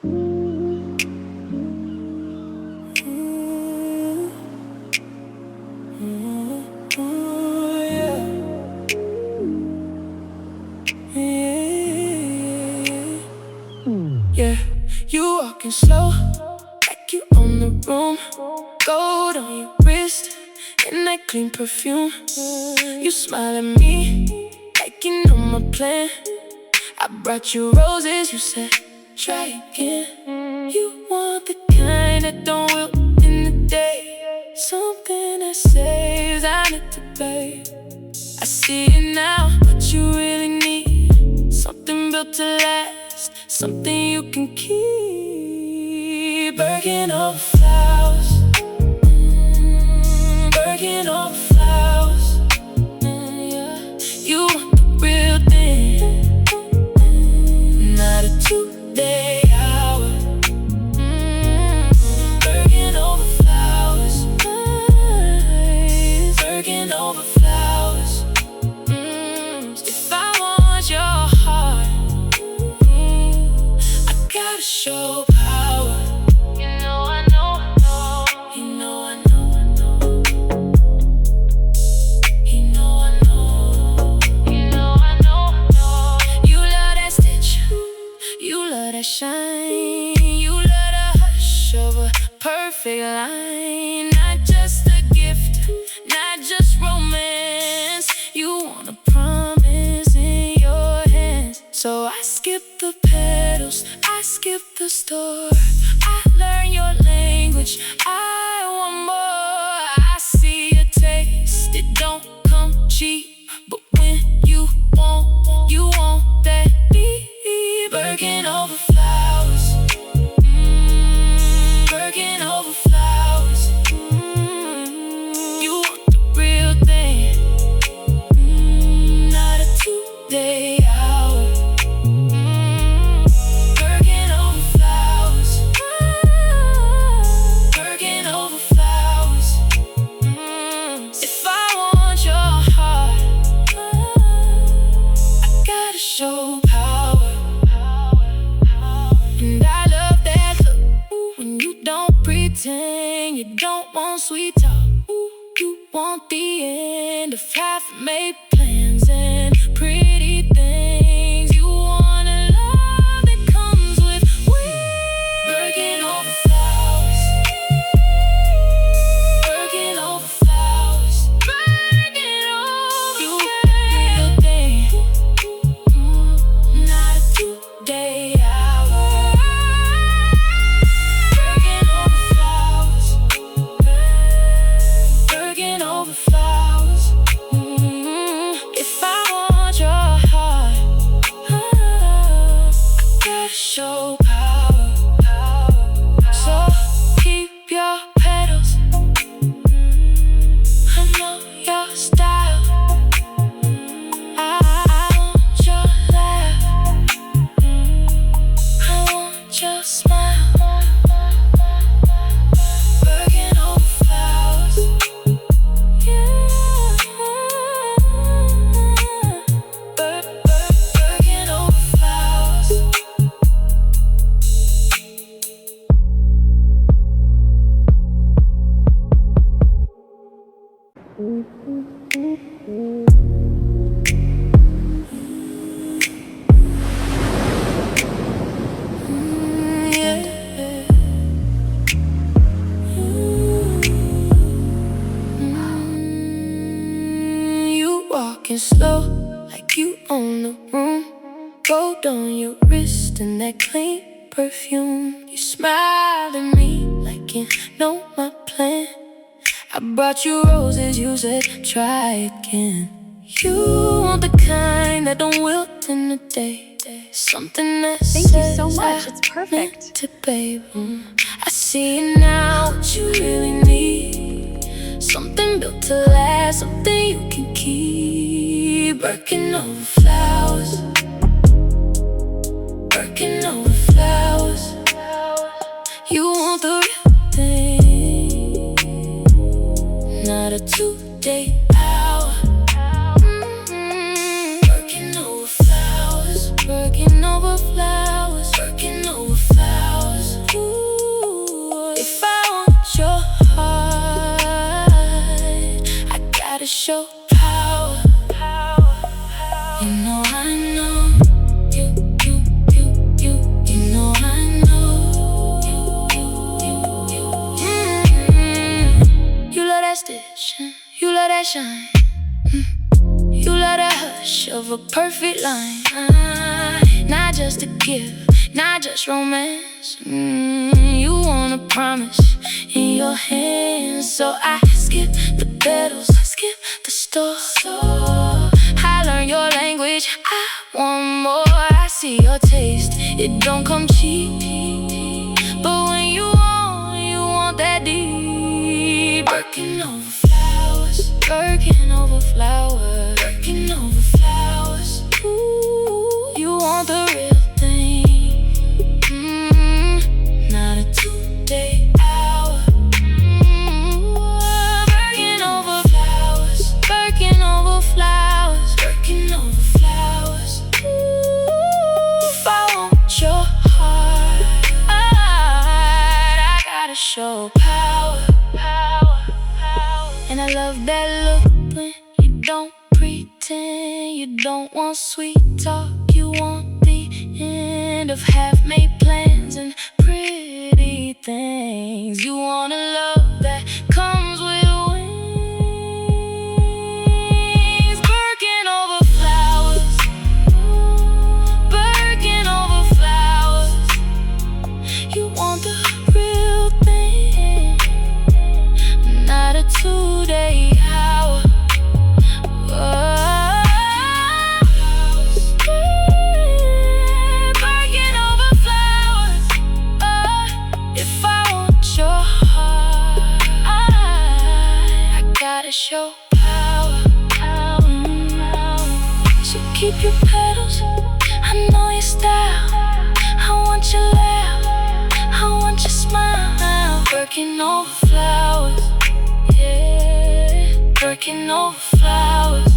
Yeah, you walking slow, like you own the room. Gold on your wrist, and that clean perfume. You smile at me, like you know my plan. I brought you roses, you said, try again. You want the kind that don't wilt in the day, something that says I need to pay. I see it now, what you really need, something built to last, something you can keep. Birkin over flowers, Birkin over flowers, yeah. You want the real thing, not a two-day hour. Birkin over flowers, Birkin over flowers. If I want your heart, I gotta show power. You know I know, you know I know, I know. You know I know, you know I know. You love that stitch, you love that shine, you love the hush of a perfect line. Not just a gift, not just romance. You want a promise in your hands. So I skip the petals, I skip the store, I learn your language, I want more. I see a taste, it don't come cheap, but when you want that beat. Birkin over flowers, Birkin over flowers. You want the real thing, not a two-day hour. Birkin over flowers, Birkin over flowers. If I want your heart, I gotta show power. And I love that look, when you don't pretend, you don't want sweet talk. You want the end of half-made plans and pretty things. You want a love that comes with wings. Birkin over flowers, Birkin over flowers, Birkin over. You real thing, not a two-day hour. Birkin over flowers, Birkin over flowers. If I want your heart, I gotta show power. So keep your petals, I know your style. I want your laugh, I want your smile. Birkin over flowers, yeah. Birkin over flowers. Yeah. You walking slow, like you own the room. Gold on your wrist and that clean perfume. You smile at me like you know my plan. I brought you roses, you said try again. You want the kind that don't wilt in the day, something that Thank you so says much. I It's perfect. meant to, babe. I see it now, what you really need, something built to last, something you can keep. Birkin over flowers, Birkin over flowers. You want the real thing, not a two-day hour. Birkin over flowers, Birkin over flowers, Birkin over flowers. show power. You know I know. You know I know. You love that stitch, you love that shine. You love the hush of a perfect line. Not just a gift, not just romance. You want a promise in your hands. So I skip the petals, skip the store. I learn your language, I want more. I see your taste, it don't come cheap. But when you want that deep. Birkin over flowers, Birkin over flowers, Birkin over flowers. Ooh, you want the real thing. Not a 2-day hour. Birkin over flowers, Birkin over flowers, Birkin over flowers. Ooh, if I want your heart, I gotta show power. And I love that look when you don't pretend. You don't want sweet talk, you want the end of half-made plans and pretty things. You want a love that comes with wings. Birkin over flowers, Birkin over flowers. You want the real thing, not a 2-day hour. Birkin over flowers. If I want your heart, I gotta show power. So keep your petals, I know your style. I want your laugh, I want your smile. Birkin over flowers, yeah. Birkin over flowers.